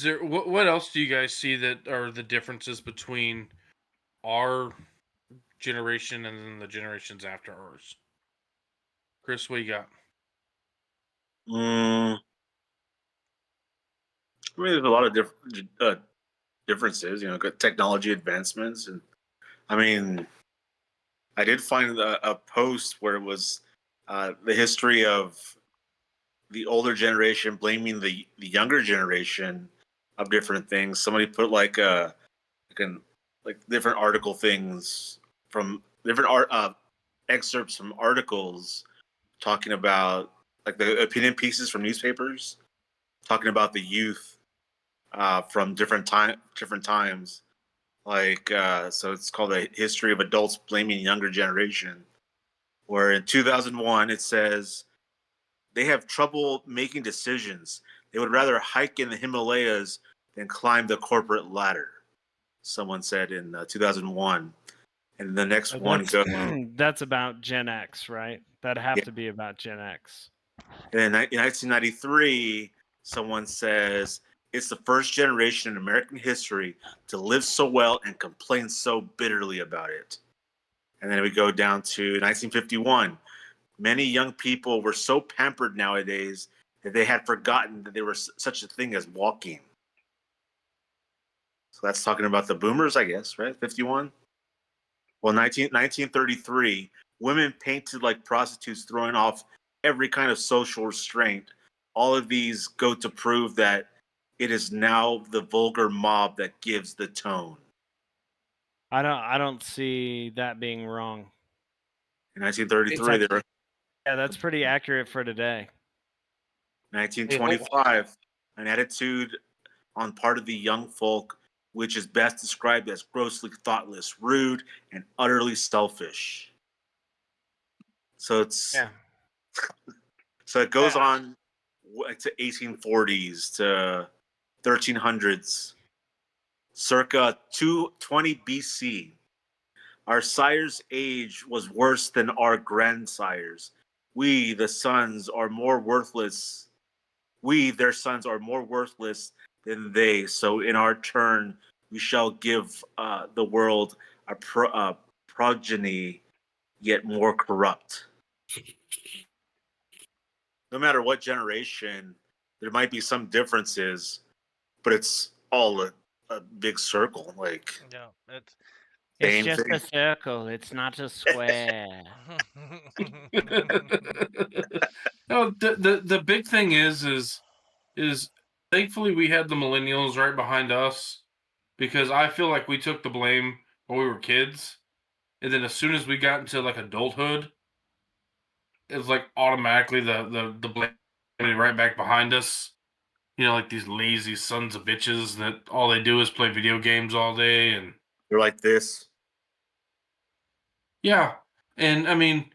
there what else do you guys see that are the differences between our generation and then the generations after ours? Chris, what you got? Mm, I mean, there's a lot of differences. Technology advancements, and I mean, I did find a post where it was the history of the older generation blaming the younger generation of different things. Somebody put like different article things from different excerpts from articles talking about like the opinion pieces from newspapers talking about the youth from different times. So it's called a history of adults blaming younger generation. Where in 2001 it says they have trouble making decisions. They would rather hike in the Himalayas than climb the corporate ladder. Someone said in 2001, and the next one That's goes. that's about Gen X, right? That'd have Yeah. to be about Gen X. And in 1993, someone says it's the first generation in American history to live so well and complain so bitterly about it. And then we go down to 1951. Many young people were so pampered nowadays that they had forgotten that there was such a thing as walking. So that's talking about the boomers, I guess, right? 51. Well, 1933, women painted like prostitutes, throwing off every kind of social restraint. All of these go to prove that it is now the vulgar mob that gives the tone. I don't see that being wrong. In It's 1933, there were actually Yeah, that's pretty accurate for today. hey, hold, 1925, an attitude on part of the young folk which is best described as grossly thoughtless, rude, and utterly selfish. So it's Yeah. so it goes Uh, on to 1840s to 1300s, circa 220 BC. Our sire's age was worse than our grandsires. We, the sons, are more worthless. We, their sons, are more worthless than they. So, in our turn, we shall give the world a progeny yet more corrupt. No matter what generation, there might be some differences, but it's all a big circle. Like, Yeah, it's it's same just a thing. circle. It's not a square. no, the big thing is thankfully we had the millennials right behind us because I feel like we took the blame when we were kids, and then as soon as we got into like adulthood, it's like automatically the blame right back behind us. You know, like these lazy sons of bitches that all they do is play video games all day, and They're like this. yeah, and I mean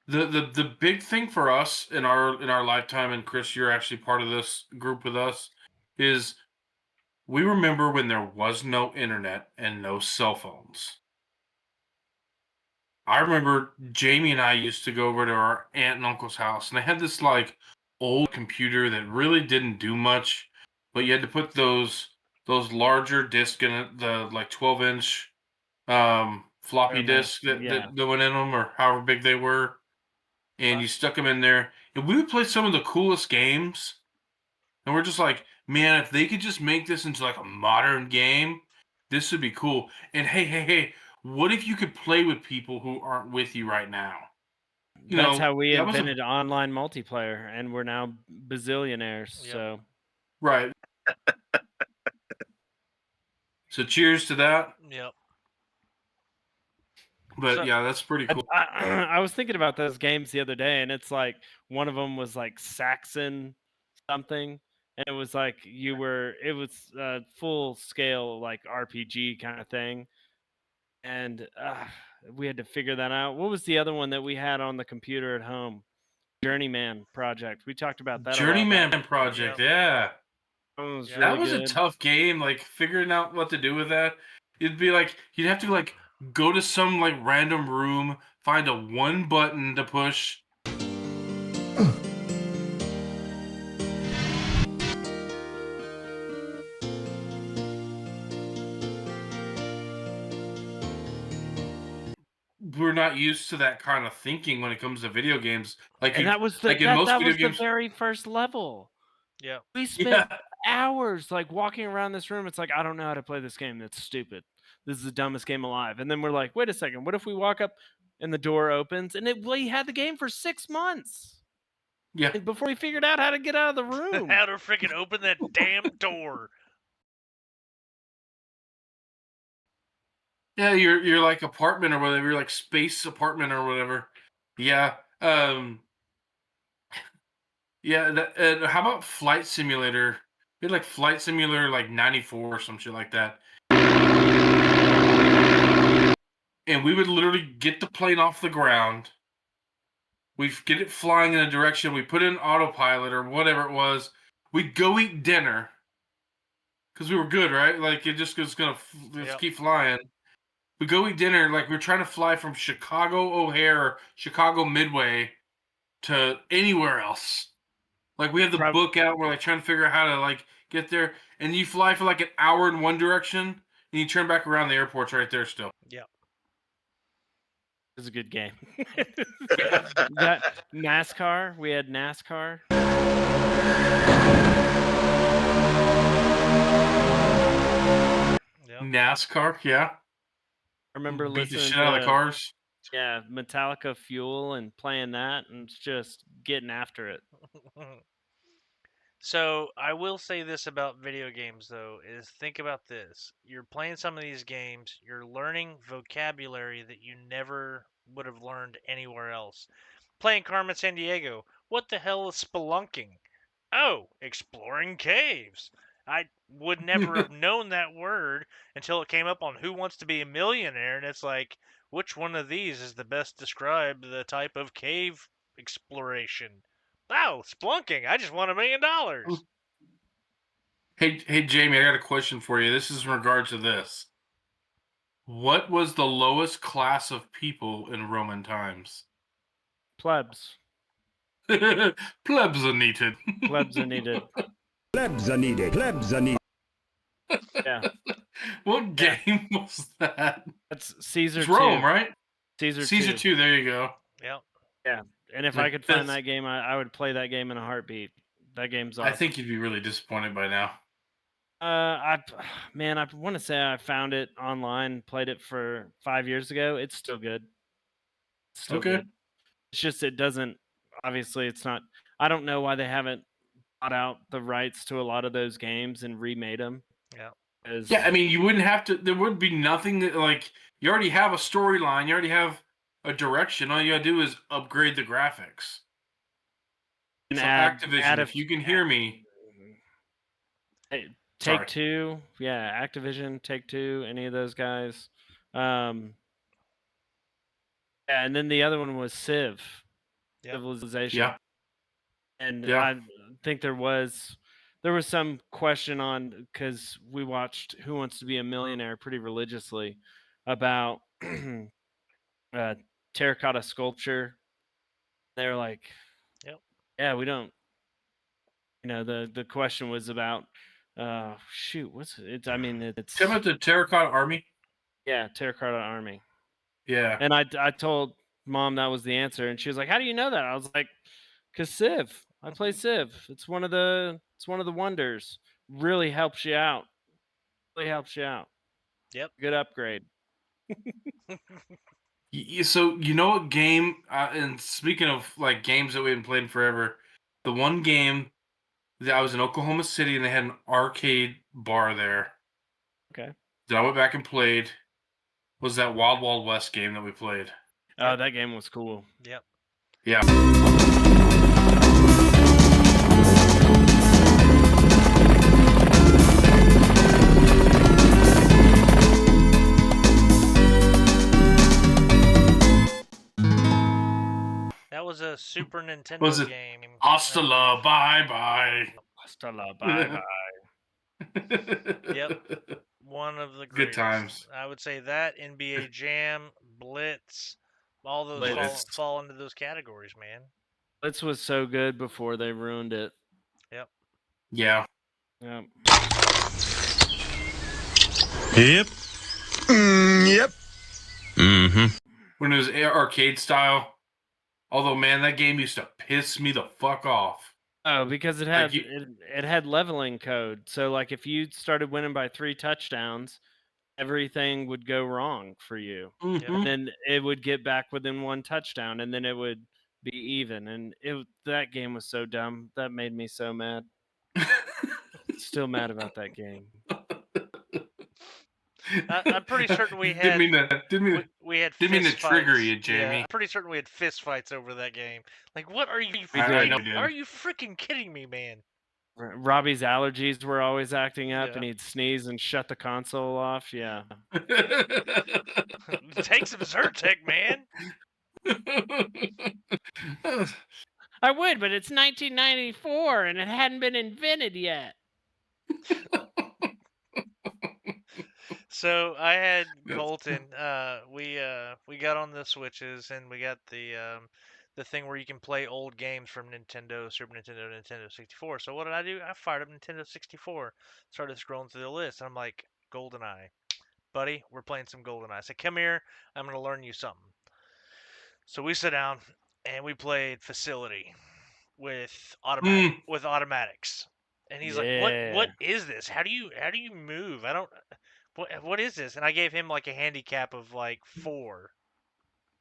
the big thing for us in our lifetime, and Chris, you're actually part of this group with us, is we remember when there was no internet and no cell phones. I remember Jamie and I used to go over to our aunt and uncle's house, and they had this like old computer that really didn't do much, but you had to put those larger disc in it, the like 12-inch floppy Thermal. disk Yeah. that went in them, or however big they were, and you stuck them in there, and we would play some of the coolest games. And we're just like, man, if they could just make this into like a modern game, this would be cool. And hey, what if you could play with people who aren't with you right now? You That's know, how we that was a invented online multiplayer, and we're now bazillionaires. yep, So right. So cheers to that. yep. But So yeah, that's pretty cool. I was thinking about those games the other day, and it's like one of them was like Saxon something, and it was like it was full scale like RPG kind of thing, and we had to figure that out. What was the other one that we had on the computer at home? Journeyman Project. We talked about that a while back. Journeyman Project, yep, yeah. That one was yep. That really was a good. tough game, like figuring out what to do with that. It'd be like you'd have to like go to some like random room, find a one button to push. we're not used to that kind of thinking when it comes to video games. Like And you, that was the like in most that video was the games, very first level. Yeah. We spent yeah, hours like walking around this room. It's like, I don't know how to play this game. That's stupid. This is the dumbest game alive. And then we're like, wait a second. What if we walk up and the door opens and we had the game for 6 months yeah, before we figured out how to get out of the room. How to freaking open that damn door? yeah. You're like apartment or whatever. You're like space apartment or whatever. Yeah. Yeah. How about Flight Simulator? We had like Flight Simulator like 94 or some shit like that. And we would literally get the plane off the ground. We get it flying in a direction. We put it in autopilot or whatever it was. We'd go eat dinner because we were good, right? Like it just was gonna just keep flying. We go eat dinner. Like we were trying to fly from Chicago O'Hare, Chicago Midway to anywhere else. Like we have the book out. We're like trying to figure out how to like get there. And you fly for like an hour in one direction, and you turn back around. The airport's right there still. Yeah. It was a good game. That NASCAR, we had NASCAR. Yeah. NASCAR, yeah. I remember Beat the listening shit out of the cars. Yeah, Metallica Fuel and playing that and just getting after it. So I will say this about video games though, is think about this. You're playing some of these games, you're learning vocabulary that you never would have learned anywhere else. Playing Carmen Sandiego, what the hell is spelunking? Oh, exploring caves. I would never have known that word until it came up on Who Wants to Be a Millionaire, and it's like, which one of these is the best describe the type of cave exploration? Oh, splunking. I just won $1 million. Hey, Jamie, I got a question for you. This is in regards to this. What was the lowest class of people in Roman times? Plebs. Plebs are needed. Plebs are needed. Plebs are needed. Plebs are needed. Yeah. What game was that? That's Caesar It's 2. Rome, right? Caesar 2. There you go. Yep. Yeah. And if I could find that game, I would play that game in a heartbeat. That game's awesome. I think you'd be really disappointed by now. I want to say I found it online, played it for 5 years ago. It's still good. It's still good. It's just it doesn't. Obviously, it's not. I don't know why they haven't bought out the rights to a lot of those games and remade them. Yeah. Yeah, I mean, you wouldn't have to. There would be nothing that like you already have a storyline. You already have a direction. All you gotta do is upgrade the graphics. And so Activision, if you can hear me. Take-Two, yeah, Activision, Take-Two, any of those guys. Yeah, and then the other one was Civ, Civilization. Yeah. And I think there was some question on, because we watched Who Wants to Be a Millionaire pretty religiously, about terracotta sculpture. They were like, yeah, we don't. The question was about. What's it? I mean, it's. Tell me about the Terracotta Army. Yeah, Terracotta Army. Yeah. And I told Mom that was the answer, and she was like, "How do you know that?" I was like, "Cause Civ. I play Civ. It's one of the wonders. Really helps you out. Really helps you out. Yep. Good upgrade." So you know what game? And speaking of like games that we haven't played in forever, the one game. I was in Oklahoma City and they had an arcade bar there. Okay. That I went back and played was that Wild Wild West game that we played. Oh, that game was cool. Yep. Yeah. That was a Super Nintendo game. Hasta la bye bye. Hasta la bye bye. Yep. One of the greatest. Good times. I would say that, NBA Jam, Blitz, all those fall into those categories, man. Blitz was so good before they ruined it. Yep. Yeah. Yep. Yep. Yep. Mm-hmm. when it was arcade style. Although, man, that game used to piss me the fuck off. Oh, because it Like had it had leveling code. So like if you started winning by 3 touchdowns, everything would go wrong for you. Mhm. And then it would get back within 1 touchdown and then it would be even. And that game was so dumb. That made me so mad. Still mad about that game. I'm pretty certain we Didn't had mean to. we had Didn't mean to fist trigger fights. you, Yeah, Jamie. I'm pretty certain we had fist fights over that game. Like, what are you? We I did. know we did. Are you freaking kidding me, man? Robbie's allergies were always acting up Yeah. and he'd sneeze and shut the console off. Yeah. Take some Zyrtec, man. I would, but it's 1994 and it hadn't been invented yet. So I had Colton. We got on the Switches and we got the thing where you can play old games from Nintendo, Super Nintendo, Nintendo 64. So what did I do? I fired up Nintendo 64. Started scrolling through the list. And I'm like, GoldenEye, buddy, we're playing some GoldenEye. I said, come here. I'm gonna learn you something. So we sit down and we played Facility with automatics. And he's like, what Yeah. is this? How do you move? I don't what is this? And I gave him like a handicap of like 4,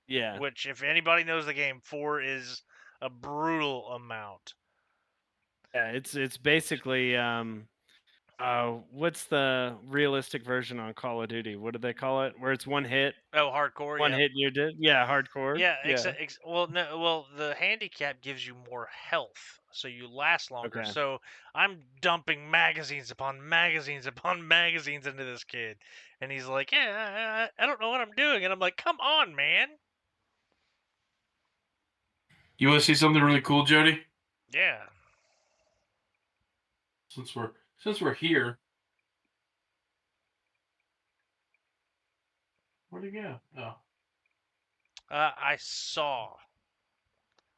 Yeah. which if anybody knows the game, 4 is a brutal amount. Yeah, it's basically what's the realistic version on Call of Duty? What do they call it? Where it's one hit, Oh, hardcore, one yeah. hit and you're dead. Yeah, hardcore. Yeah, Yeah. well, the handicap gives you more health, so you last longer. Okay. So I'm dumping magazines upon magazines upon magazines into this kid, and he's like, "Yeah, I don't know what I'm doing," and I'm like, "Come on, man." You want to see something really cool, Jody? Yeah. Since we're here, where'd he go? Oh, I saw.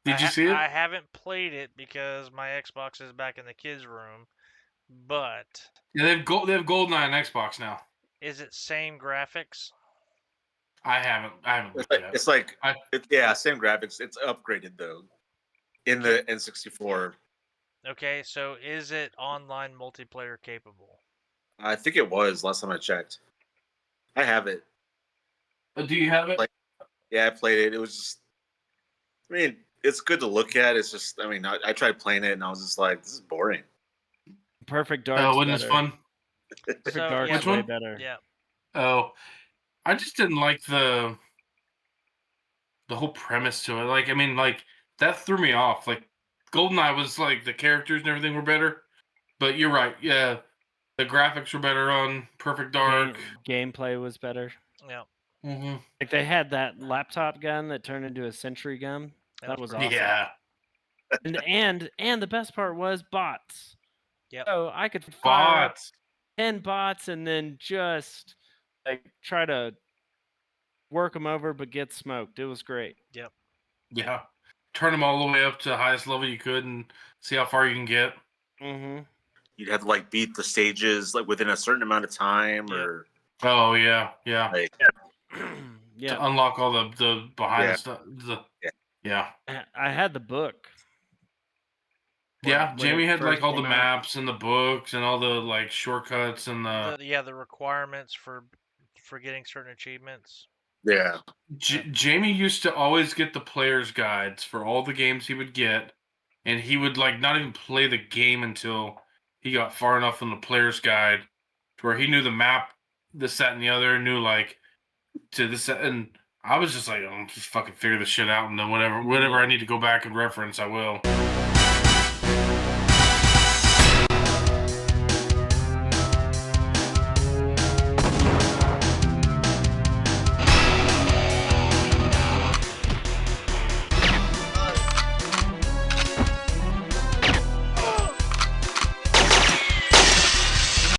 did you see it? I haven't played it because my Xbox is back in the kids' room, but Yeah, they have GoldenEye on Xbox now. is it same graphics? I haven't looked yet. It's like yeah, same graphics. It's upgraded though in the N64. Okay, so is it online multiplayer capable? I think it was last time I checked. I have it. Do you have it? Like- Yeah, I played it. It was just. I mean, it's good to look at. It's just. I mean, I tried playing it and I was just like, this is boring. Perfect Dark. Oh, wasn't this fun? Perfect So, Dark yeah, is way one? better. Yeah. Oh, I just didn't like the whole premise to it. Like, I mean, like that threw me off. Like, GoldenEye was like the characters and everything were better, but you're right. Yeah, the graphics were better on Perfect Dark. Gameplay was better. Yeah. Mm-hmm. Like they had that laptop gun that turned into a sentry gun. That was awesome. Yeah, And the best part was bots. Yep. So I could fire up bots. 10 bots and then just like try to work them over but get smoked. It was great. Yep. Yeah, turn them all the way up to the highest level you could and see how far you can get. Mm-hmm. You'd have to like beat the stages like within a certain amount of time, Yep. or Oh yeah, yeah. like Yeah. To unlock all the behind Yeah. stuff. Yeah. Yeah. I had the book. Yeah, when Jamie it had like first all the came out. maps and the books and all the like shortcuts and The requirements for getting certain achievements. yeah. Jamie used to always get the player's guides for all the games he would get, and he would like not even play the game until he got far enough in the player's guide to where he knew the map, this, that, and the other, knew like to this, and I was just like, oh, just fucking figure this shit out, and then whatever I need to go back and reference, I will.